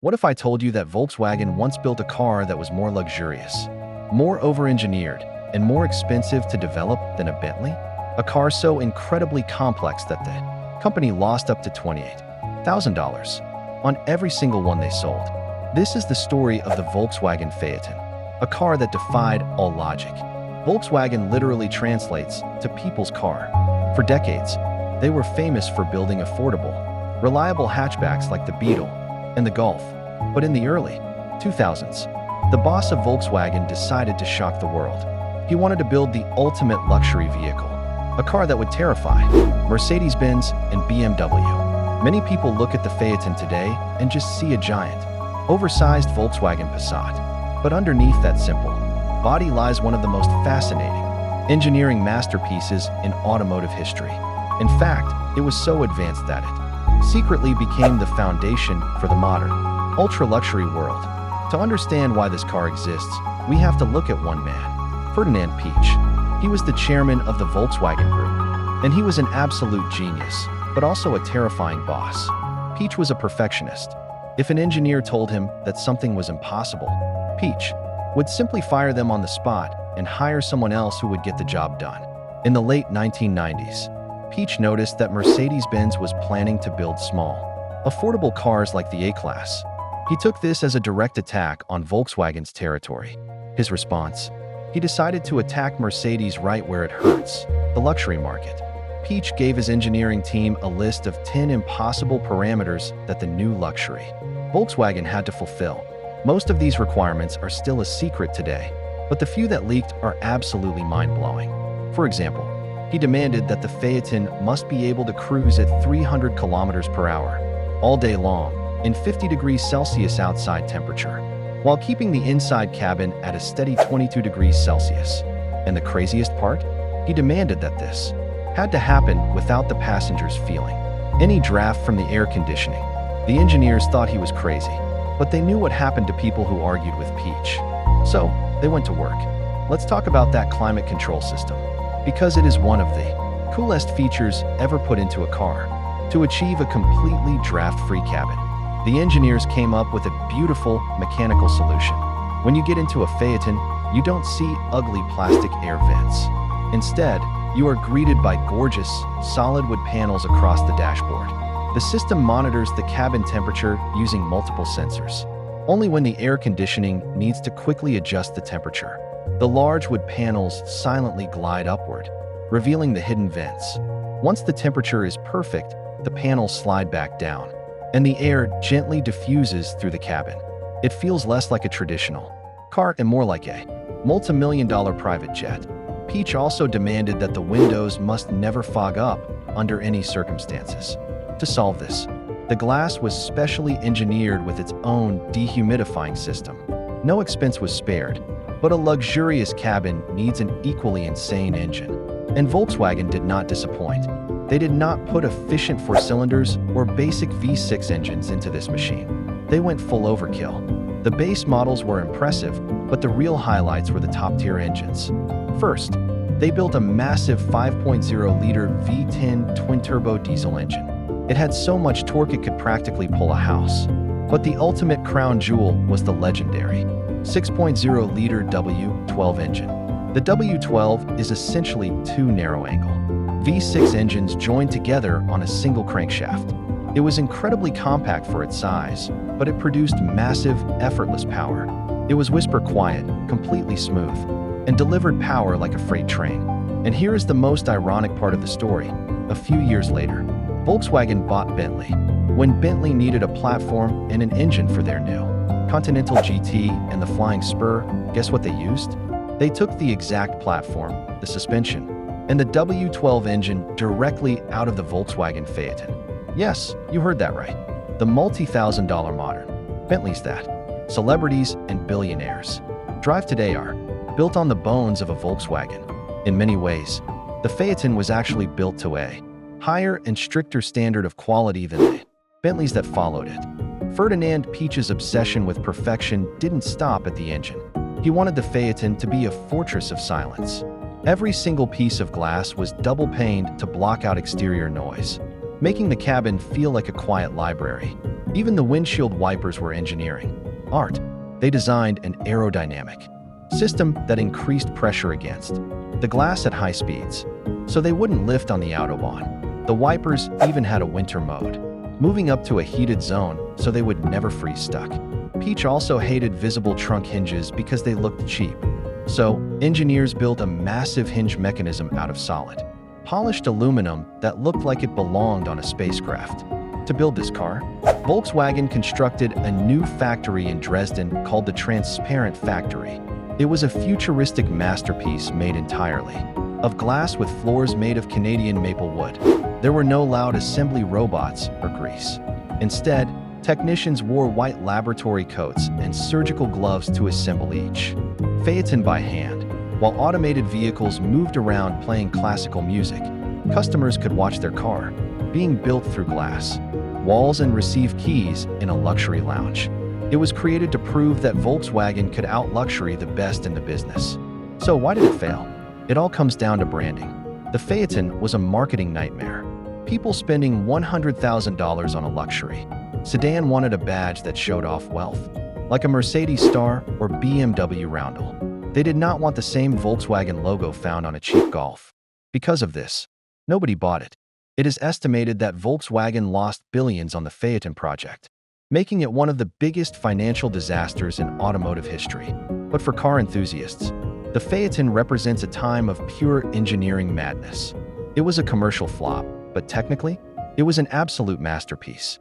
What if I told you that Volkswagen once built a car that was more luxurious, more over-engineered, and more expensive to develop than a Bentley? A car so incredibly complex that the company lost up to $28,000 on every single one they sold. This is the story of the Volkswagen Phaeton, a car that defied all logic. Volkswagen literally translates to people's car. For decades, they were famous for building affordable, reliable hatchbacks like the Beetle and the Golf. But in the early 2000s, the boss of Volkswagen decided to shock the world. He wanted to build the ultimate luxury vehicle, a car that would terrify Mercedes-Benz and BMW. Many people look at the Phaeton today and just see a giant, oversized Volkswagen Passat. But underneath that simple body lies one of the most fascinating engineering masterpieces in automotive history. In fact, it was so advanced that it secretly became the foundation for the modern, ultra-luxury world. To understand why this car exists, we have to look at one man, Ferdinand Piëch. He was the chairman of the Volkswagen Group, and he was an absolute genius, but also a terrifying boss. Piëch was a perfectionist. If an engineer told him that something was impossible, Piëch would simply fire them on the spot and hire someone else who would get the job done. In the late 1990s, Piëch noticed that Mercedes-Benz was planning to build small, affordable cars like the A-Class. He took this as a direct attack on Volkswagen's territory. His response? He decided to attack Mercedes right where it hurts, the luxury market. Piëch gave his engineering team a list of 10 impossible parameters that the new luxury Volkswagen had to fulfill. Most of these requirements are still a secret today, but the few that leaked are absolutely mind-blowing. For example, he demanded that the Phaeton must be able to cruise at 300 kilometers per hour, all day long, in 50 degrees Celsius outside temperature, while keeping the inside cabin at a steady 22 degrees Celsius. And the craziest part? He demanded that this had to happen without the passengers feeling any draft from the air conditioning. The engineers thought he was crazy, but they knew what happened to people who argued with Piëch. So, they went to work. Let's talk about that climate control system, because it is one of the coolest features ever put into a car. To achieve a completely draft-free cabin, the engineers came up with a beautiful mechanical solution. When you get into a Phaeton, you don't see ugly plastic air vents. Instead, you are greeted by gorgeous, solid wood panels across the dashboard. The system monitors the cabin temperature using multiple sensors. Only when the air conditioning needs to quickly adjust the temperature, the large wood panels silently glide upward, revealing the hidden vents. Once the temperature is perfect, the panels slide back down, and the air gently diffuses through the cabin. It feels less like a traditional car and more like a multi-million-dollar private jet. Piëch also demanded that the windows must never fog up under any circumstances. To solve this, the glass was specially engineered with its own dehumidifying system. No expense was spared, but a luxurious cabin needs an equally insane engine. And Volkswagen did not disappoint. They did not put efficient four cylinders or basic V6 engines into this machine. They went full overkill. The base models were impressive, but the real highlights were the top-tier engines. First, they built a massive 5.0-liter V10 twin-turbo diesel engine. It had so much torque it could practically pull a house. But the ultimate crown jewel was the legendary 6.0-liter W12 engine. The W12 is essentially two narrow-angle V6 engines joined together on a single crankshaft. It was incredibly compact for its size, but it produced massive, effortless power. It was whisper-quiet, completely smooth, and delivered power like a freight train. And here is the most ironic part of the story. A few years later, Volkswagen bought Bentley. When Bentley needed a platform and an engine for their new Continental GT and the Flying Spur, guess what they used? They took the exact platform, the suspension, and the W12 engine directly out of the Volkswagen Phaeton. Yes, you heard that right. The multi-thousand-dollar modern Bentleys that celebrities and billionaires drive today are built on the bones of a Volkswagen. In many ways, the Phaeton was actually built to a higher and stricter standard of quality than the Bentleys that followed it. Ferdinand Piëch's obsession with perfection didn't stop at the engine. He wanted the Phaeton to be a fortress of silence. Every single piece of glass was double-paned to block out exterior noise, making the cabin feel like a quiet library. Even the windshield wipers were engineering. Art. They designed an aerodynamic system that increased pressure against the glass at high speeds, so they wouldn't lift on the Autobahn. The wipers even had a winter mode, moving up to a heated zone so they would never freeze stuck. Peach also hated visible trunk hinges because they looked cheap, so engineers built a massive hinge mechanism out of solid, polished aluminum that looked like it belonged on a spacecraft. To build this car, Volkswagen constructed a new factory in Dresden called the Transparent Factory. It was a futuristic masterpiece made entirely of glass with floors made of Canadian maple wood. There were no loud assembly robots or grease. Instead, technicians wore white laboratory coats and surgical gloves to assemble each Phaeton by hand. While automated vehicles moved around playing classical music, customers could watch their car being built through glass walls and receive keys in a luxury lounge. It was created to prove that Volkswagen could out-luxury the best in the business. So why did it fail? It all comes down to branding. The Phaeton was a marketing nightmare. People spending $100,000 on a luxury sedan wanted a badge that showed off wealth, like a Mercedes Star or BMW Roundel. They did not want the same Volkswagen logo found on a cheap Golf. Because of this, nobody bought it. It is estimated that Volkswagen lost billions on the Phaeton project, making it one of the biggest financial disasters in automotive history. But for car enthusiasts, the Phaeton represents a time of pure engineering madness. It was a commercial flop, but technically, it was an absolute masterpiece.